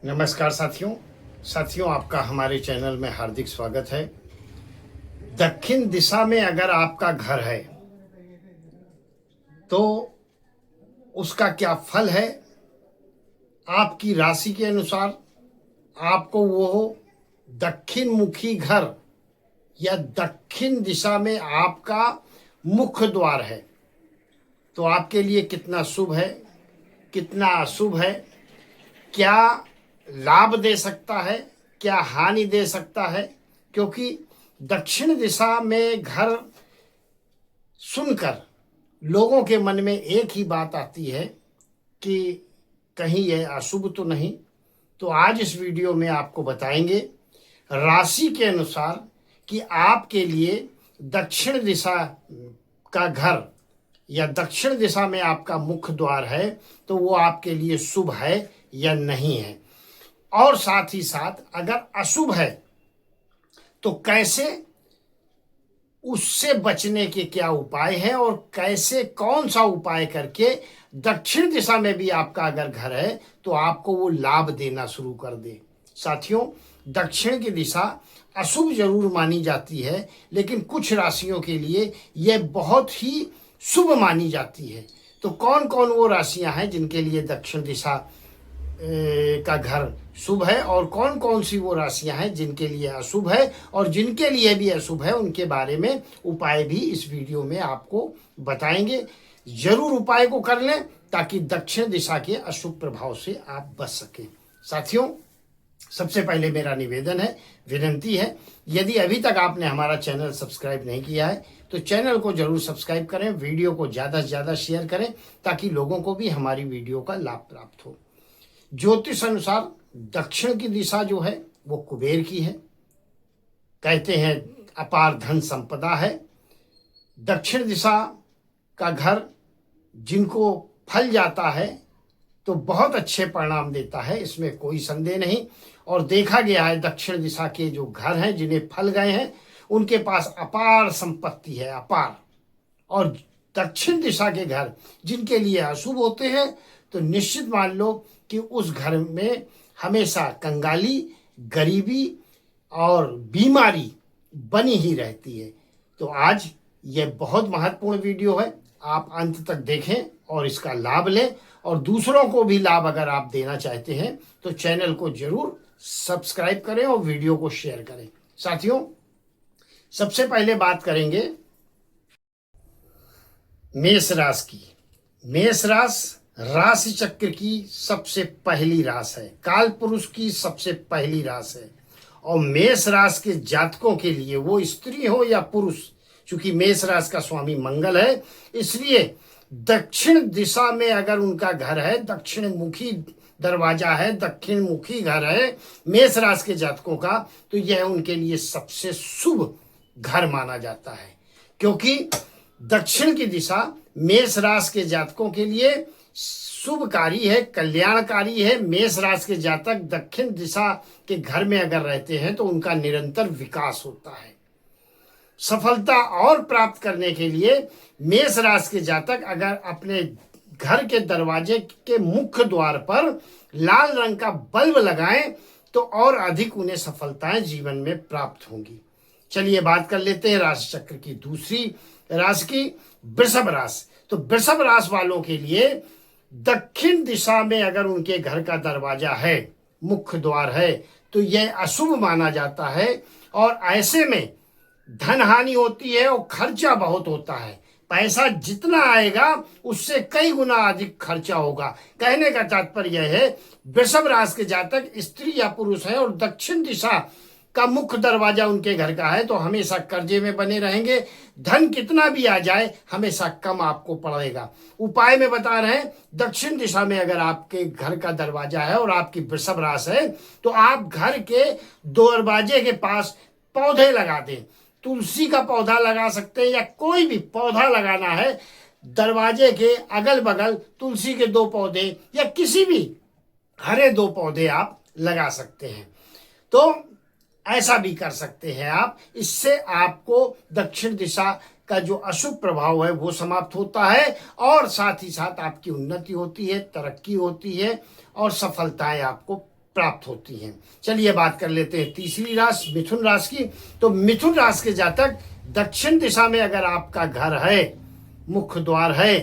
नमस्कार साथियों आपका हमारे चैनल में हार्दिक स्वागत है। दक्षिण दिशा में अगर आपका घर है तो उसका क्या फल है, आपकी राशि के अनुसार आपको वो दक्षिण मुखी घर या दक्षिण दिशा में आपका मुख्य द्वार है तो आपके लिए कितना शुभ है, कितना अशुभ है, क्या लाभ दे सकता है, क्या हानि दे सकता है। क्योंकि दक्षिण दिशा में घर सुनकर लोगों के मन में एक ही बात आती है कि कहीं यह अशुभ तो नहीं। तो आज इस वीडियो में आपको बताएंगे राशि के अनुसार कि आपके लिए दक्षिण दिशा का घर या दक्षिण दिशा में आपका मुख्य द्वार है तो वो आपके लिए शुभ है या नहीं है, और साथ ही साथ अगर अशुभ है तो कैसे उससे बचने के क्या उपाय हैं और कैसे कौन सा उपाय करके दक्षिण दिशा में भी आपका अगर घर है तो आपको वो लाभ देना शुरू कर दे। साथियों, दक्षिण की दिशा अशुभ जरूर मानी जाती है लेकिन कुछ राशियों के लिए यह बहुत ही शुभ मानी जाती है। तो कौन कौन वो राशियां हैं जिनके लिए दक्षिण दिशा का घर शुभ है और कौन कौन सी वो राशियां हैं जिनके लिए अशुभ है, और जिनके लिए भी अशुभ है उनके बारे में उपाय भी इस वीडियो में आपको बताएंगे। जरूर उपाय को कर लें ताकि दक्षिण दिशा के अशुभ प्रभाव से आप बच सकें। साथियों, सबसे पहले मेरा निवेदन है, विनती है, यदि अभी तक आपने हमारा चैनल सब्सक्राइब नहीं किया है तो चैनल को जरूर सब्सक्राइब करें, वीडियो को ज़्यादा से ज़्यादा शेयर करें ताकि लोगों को भी हमारी वीडियो का लाभ प्राप्त हो। ज्योतिष अनुसार दक्षिण की दिशा जो है वो कुबेर की है, कहते हैं अपार धन संपदा है। दक्षिण दिशा का घर जिनको फल जाता है तो बहुत अच्छे परिणाम देता है, इसमें कोई संदेह नहीं। और देखा गया है दक्षिण दिशा के जो घर हैं जिन्हें फल गए हैं उनके पास अपार संपत्ति है, अपार। और दक्षिण दिशा के घर जिनके लिए अशुभ होते हैं तो निश्चित मान लो कि उस घर में हमेशा कंगाली, गरीबी और बीमारी बनी ही रहती है। तो आज यह बहुत महत्वपूर्ण वीडियो है, आप अंत तक देखें और इसका लाभ लें, और दूसरों को भी लाभ अगर आप देना चाहते हैं तो चैनल को जरूर सब्सक्राइब करें और वीडियो को शेयर करें। साथियों, सबसे पहले बात करेंगे मेष राशि की। मेष राशि राशि चक्र की सबसे पहली राशि है, काल पुरुष की सबसे पहली राशि है। और मेष राशि के जातकों के लिए वो स्त्री हो या पुरुष, चूंकि मेष राशि का स्वामी मंगल है, इसलिए दक्षिण दिशा में अगर उनका घर है, दक्षिण मुखी दरवाजा है, दक्षिण मुखी घर है मेष राशि के जातकों का, तो यह उनके लिए सबसे शुभ घर माना जाता है। क्योंकि दक्षिण की दिशा मेष राशि के जातकों के लिए शुभकारी है, कल्याणकारी है। मेष राशि के जातक दक्षिण दिशा के घर में अगर रहते हैं तो उनका निरंतर विकास होता है। सफलता और प्राप्त करने के लिए मेष राशि के जातक अगर अपने घर के दरवाजे के मुख्य द्वार पर लाल रंग का बल्ब लगाएं तो और अधिक उन्हें सफलताएं जीवन में प्राप्त होंगी। चलिए बात कर लेते हैं राशि चक्र की दूसरी राशि की, वृषभ राशि। तो वृषभ राशि वालों के लिए दक्षिण दिशा में अगर उनके घर का दरवाजा है, मुख्य द्वार है, तो यह अशुभ माना जाता है और ऐसे में धन हानि होती है और खर्चा बहुत होता है। पैसा जितना आएगा उससे कई गुना अधिक खर्चा होगा। कहने का तात्पर्य यह है, वृषभ राशि के जातक स्त्री या पुरुष है और दक्षिण दिशा का मुख्य दरवाजा उनके घर का है तो हमेशा कर्जे में बने रहेंगे। धन कितना भी आ जाए हमेशा कम आपको पड़ेगा। उपाय में बता रहे हैं, दक्षिण दिशा में अगर आपके घर का दरवाजा है और आपकी वृषभ राशि है तो आप घर के दरवाजे के पास पौधे लगा दें। तुलसी का पौधा लगा सकते हैं या कोई भी पौधा लगाना है, दरवाजे के अगल बगल तुलसी के 2 पौधे या किसी भी हरे 2 पौधे आप लगा सकते हैं। तो ऐसा भी कर सकते हैं आप, इससे आपको दक्षिण दिशा का जो अशुभ प्रभाव है वो समाप्त होता है और साथ ही साथ आपकी उन्नति होती है, तरक्की होती है और सफलताएं आपको प्राप्त होती हैं। चलिए बात कर लेते हैं तीसरी राशि मिथुन राशि की। तो मिथुन राशि के जातक दक्षिण दिशा में अगर आपका घर है, मुख्य द्वार है,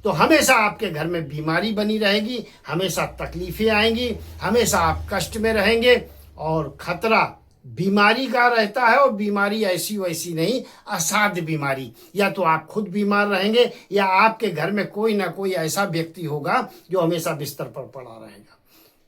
तो हमेशा आपके घर में बीमारी बनी रहेगी, हमेशा तकलीफें आएंगी, हमेशा आप कष्ट में रहेंगे और खतरा बीमारी का रहता है। और बीमारी ऐसी वैसी नहीं, असाध्य बीमारी। या तो आप खुद बीमार रहेंगे या आपके घर में कोई ना कोई ऐसा व्यक्ति होगा जो हमेशा बिस्तर पर पड़ा रहेगा।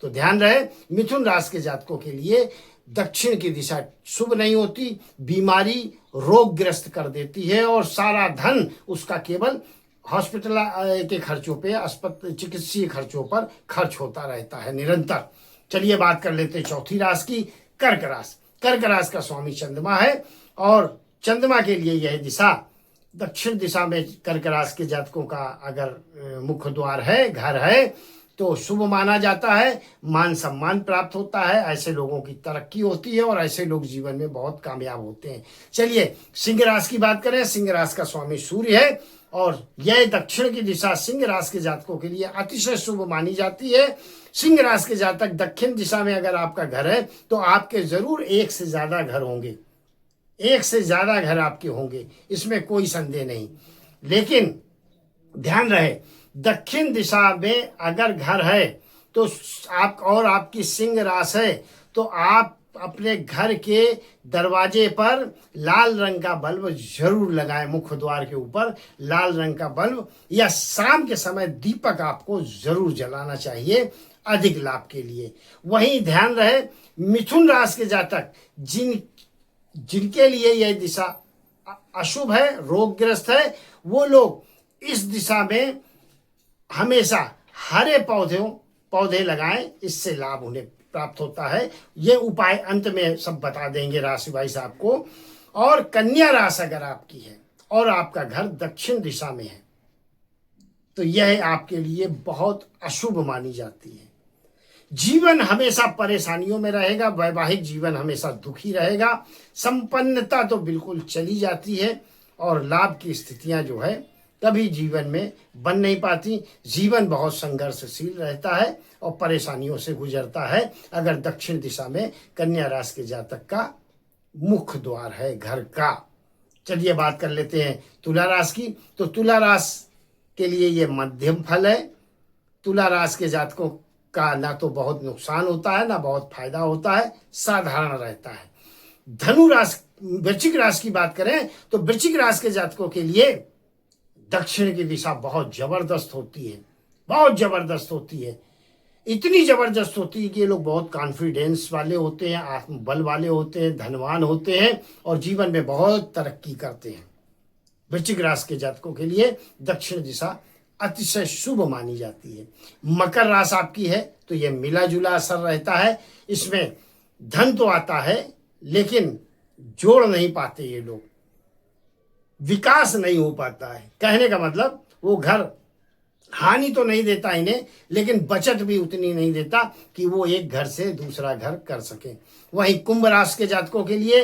तो ध्यान रहे, मिथुन राशि के जातकों के लिए दक्षिण की दिशा शुभ नहीं होती, बीमारी रोगग्रस्त कर देती है और सारा धन उसका केवल हॉस्पिटल के खर्चों पे, चिकित्सीय खर्चों पर खर्च होता रहता है निरंतर। चलिए बात कर लेते हैं चौथी राशि की, कर्क राशि। कर्क राशि का स्वामी चंद्रमा है और चंद्रमा के लिए यह दिशा दक्षिण दिशा में कर्क राशि के जातकों का अगर मुख्य द्वार है, घर है, तो शुभ माना जाता है। मान सम्मान प्राप्त होता है, ऐसे लोगों की तरक्की होती है और ऐसे लोग जीवन में बहुत कामयाब होते हैं। चलिए सिंह राशि की बात करें। सिंह राशि का स्वामी सूर्य है और यह दक्षिण की दिशा सिंह राशि के जातकों के लिए अतिशय शुभ मानी जाती है। सिंह राशि के जातक दक्षिण दिशा में अगर आपका घर है तो आपके जरूर एक से ज्यादा घर होंगे, एक से ज्यादा घर आपके होंगे, इसमें कोई संदेह नहीं। लेकिन ध्यान रहे, दक्षिण दिशा में अगर घर है तो आप और आपकी सिंह राशि है तो आप अपने घर के दरवाजे पर लाल रंग का बल्ब जरूर लगाएं, मुख्य द्वार के ऊपर लाल रंग का बल्ब, या शाम के समय दीपक आपको जरूर जलाना चाहिए अधिक लाभ के लिए। वहीं ध्यान रहे, मिथुन राशि के जातक जिनके लिए यह दिशा अशुभ है, रोगग्रस्त है, वो लोग इस दिशा में हमेशा हरे पौधे लगाएं, इससे लाभ उन्हें प्राप्त होता है। ये उपाय अंत में सब बता देंगे राशि भाई साहब को। और कन्या राशि अगर आपकी है और आपका घर दक्षिण दिशा में है तो यह आपके लिए बहुत अशुभ मानी जाती है। जीवन हमेशा परेशानियों में रहेगा, वैवाहिक जीवन हमेशा दुखी रहेगा, संपन्नता तो बिल्कुल चली जाती है और लाभ की स्थितियां जो है कभी जीवन में बन नहीं पाती। जीवन बहुत संघर्षशील रहता है और परेशानियों से गुजरता है अगर दक्षिण दिशा में कन्या राशि के जातक का मुख्य द्वार है घर का। चलिए बात कर लेते हैं तुला राशि की। तो तुला राशि के लिए ये मध्यम फल है। तुला राशि के जातकों का ना तो बहुत नुकसान होता है ना बहुत फायदा होता है, साधारण रहता है। धनु राशि वृश्चिक राशि की बात करें तो वृश्चिक राशि के जातकों के लिए दक्षिण की दिशा बहुत जबरदस्त होती है, बहुत जबरदस्त होती है। इतनी जबरदस्त होती है कि ये लोग बहुत कॉन्फिडेंस वाले होते हैं, आत्मबल वाले होते हैं, धनवान होते हैं और जीवन में बहुत तरक्की करते हैं। वृश्चिक राशि के जातकों के लिए दक्षिण दिशा अतिशय शुभ मानी जाती है। मकर राशि आपकी है तो यह मिला जुला असर रहता है। इसमें धन तो आता है लेकिन जोड़ नहीं पाते ये लोग, विकास नहीं हो पाता है। कहने का मतलब वो घर हानि तो नहीं देता इन्हें, लेकिन बचत भी उतनी नहीं देता कि वो एक घर से दूसरा घर कर सके। वहीं कुंभ राशि के जातकों के लिए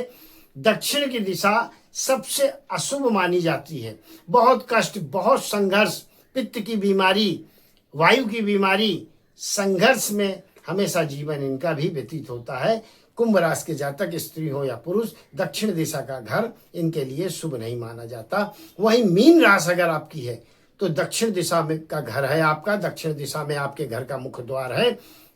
दक्षिण की दिशा सबसे अशुभ मानी जाती है। बहुत कष्ट, बहुत संघर्ष, पित्त की बीमारी, वायु की बीमारी, संघर्ष में हमेशा जीवन इनका भी व्यतीत होता है। कुंभ राशि के जातक स्त्री हो या पुरुष, दक्षिण दिशा का घर इनके लिए शुभ नहीं माना जाता। वहीं मीन राशि अगर आपकी है तो दक्षिण दिशा में का घर है आपका, दक्षिण दिशा में आपके घर का मुख्य द्वार है,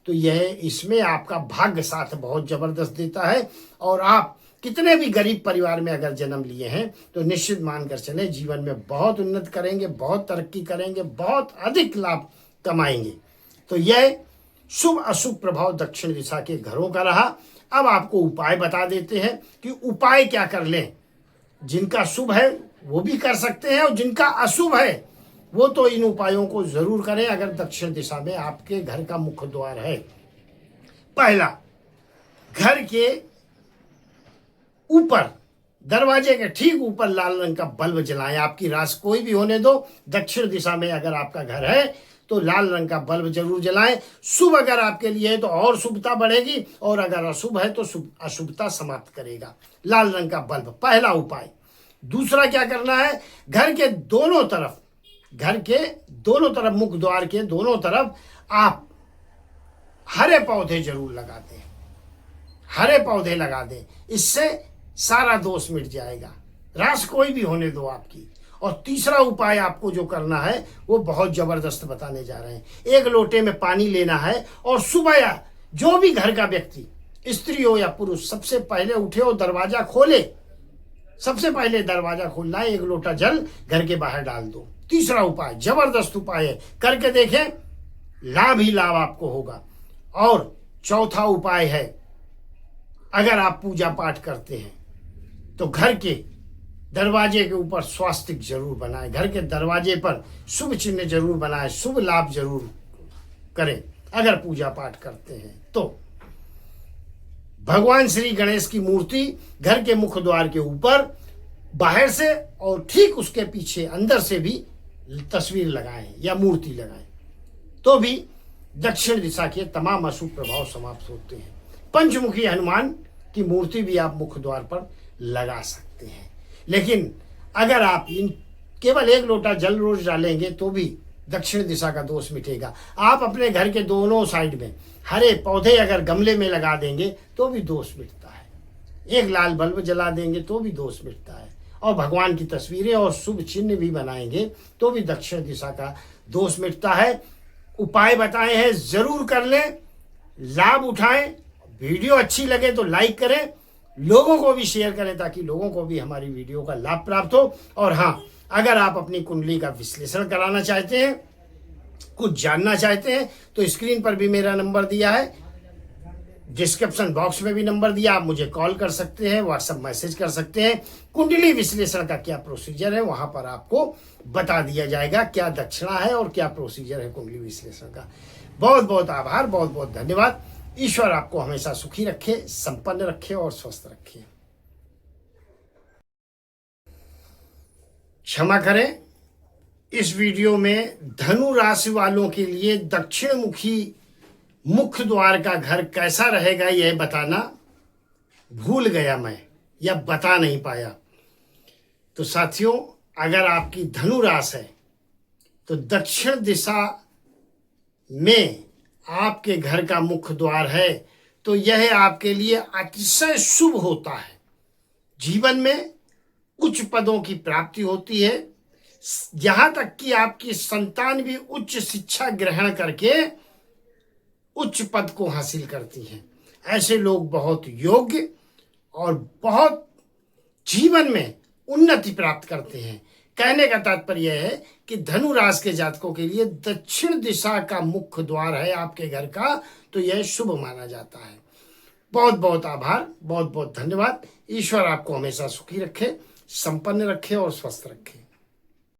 तो यह इसमें आपका भाग्य साथ बहुत जबरदस्त देता है। और आप कितने भी गरीब परिवार में अगर जन्म लिए हैं तो निश्चित मानकर चले जीवन में बहुत उन्नत करेंगे, बहुत तरक्की करेंगे, बहुत अधिक लाभ कमाएंगे। तो यह शुभ अशुभ प्रभाव दक्षिण दिशा के घरों का रहा। अब आपको उपाय बता देते हैं कि उपाय क्या कर लें। जिनका शुभ है वो भी कर सकते हैं और जिनका अशुभ है वो तो इन उपायों को जरूर करें अगर दक्षिण दिशा में आपके घर का मुख्य द्वार है। पहला, घर के ऊपर, दरवाजे के ठीक ऊपर लाल रंग का बल्ब जलाएं। आपकी राशि कोई भी होने दो, दक्षिण दिशा में अगर आपका घर है तो लाल रंग का बल्ब जरूर जलाएं। शुभ अगर आपके लिए है तो और शुभता बढ़ेगी और अगर अशुभ है तो अशुभता समाप्त करेगा लाल रंग का बल्ब, पहला उपाय। दूसरा क्या करना है, घर के दोनों तरफ मुख्य द्वार के दोनों तरफ आप हरे पौधे जरूर लगा दें, हरे पौधे लगा दें, इससे सारा दोष मिट जाएगा। रास कोई भी होने दो आपकी। और तीसरा उपाय आपको जो करना है वो बहुत जबरदस्त बताने जा रहे हैं। 1 लोटे में पानी लेना है और सुबह या जो भी घर का व्यक्ति, स्त्री हो या पुरुष, सबसे पहले उठे और दरवाजा खोले, सबसे पहले दरवाजा खोलना है, 1 लोटा जल घर के बाहर डाल दो। तीसरा उपाय जबरदस्त उपाय है, करके देखें, लाभ ही लाभ आपको होगा। और चौथा उपाय है, अगर आप पूजा पाठ करते हैं तो घर के दरवाजे के ऊपर स्वास्तिक जरूर बनाए, घर के दरवाजे पर शुभ चिन्ह जरूर बनाए, शुभ लाभ जरूर करें अगर पूजा पाठ करते हैं तो। भगवान श्री गणेश की मूर्ति घर के मुख्य द्वार के ऊपर बाहर से और ठीक उसके पीछे अंदर से भी तस्वीर लगाएं या मूर्ति लगाएं, तो भी दक्षिण दिशा के तमाम अशुभ प्रभाव समाप्त होते हैं। पंचमुखी हनुमान की मूर्ति भी आप मुख्य द्वार पर लगा सकते हैं। लेकिन अगर आप इन केवल 1 लोटा जल रोज डालेंगे तो भी दक्षिण दिशा का दोष मिटेगा। आप अपने घर के दोनों साइड में हरे पौधे अगर गमले में लगा देंगे तो भी दोष मिटता है। 1 लाल बल्ब जला देंगे तो भी दोष मिटता है। और भगवान की तस्वीरें और शुभ चिन्ह भी बनाएंगे तो भी दक्षिण दिशा का दोष मिटता है। उपाय बताए हैं, जरूर कर लें, लाभ उठाएं। वीडियो अच्छी लगे तो लाइक करें, लोगों को भी शेयर करें ताकि लोगों को भी हमारी वीडियो का लाभ प्राप्त हो। और हाँ, अगर आप अपनी कुंडली का विश्लेषण कराना चाहते हैं, कुछ जानना चाहते हैं, तो स्क्रीन पर भी मेरा नंबर दिया है, डिस्क्रिप्शन बॉक्स में भी नंबर दिया, आप मुझे कॉल कर सकते हैं, व्हाट्सएप मैसेज कर सकते हैं। कुंडली विश्लेषण का क्या प्रोसीजर है वहां पर आपको बता दिया जाएगा, क्या दक्षिणा है और क्या प्रोसीजर है कुंडली विश्लेषण का। बहुत बहुत आभार, बहुत बहुत धन्यवाद। ईश्वर आपको हमेशा सुखी रखे, संपन्न रखे और स्वस्थ रखे। क्षमा करें, इस वीडियो में धनु राशि वालों के लिए दक्षिण मुखी मुख्य द्वार का घर कैसा रहेगा यह बताना भूल गया मैं, या बता नहीं पाया। तो साथियों, अगर आपकी धनु राशि है तो दक्षिण दिशा में आपके घर का मुख्य द्वार है तो यह आपके लिए अतिशय शुभ होता है। जीवन में उच्च पदों की प्राप्ति होती है, यहां तक कि आपकी संतान भी उच्च शिक्षा ग्रहण करके उच्च पद को हासिल करती हैं। ऐसे लोग बहुत योग्य और बहुत जीवन में उन्नति प्राप्त करते हैं। कहने का तात्पर्य है कि धनु राशि के जातकों के लिए दक्षिण दिशा का मुख्य द्वार है आपके घर का, तो यह शुभ माना जाता है। बहुत बहुत आभार, बहुत बहुत धन्यवाद। ईश्वर आपको हमेशा सुखी रखे, संपन्न रखे और स्वस्थ रखे।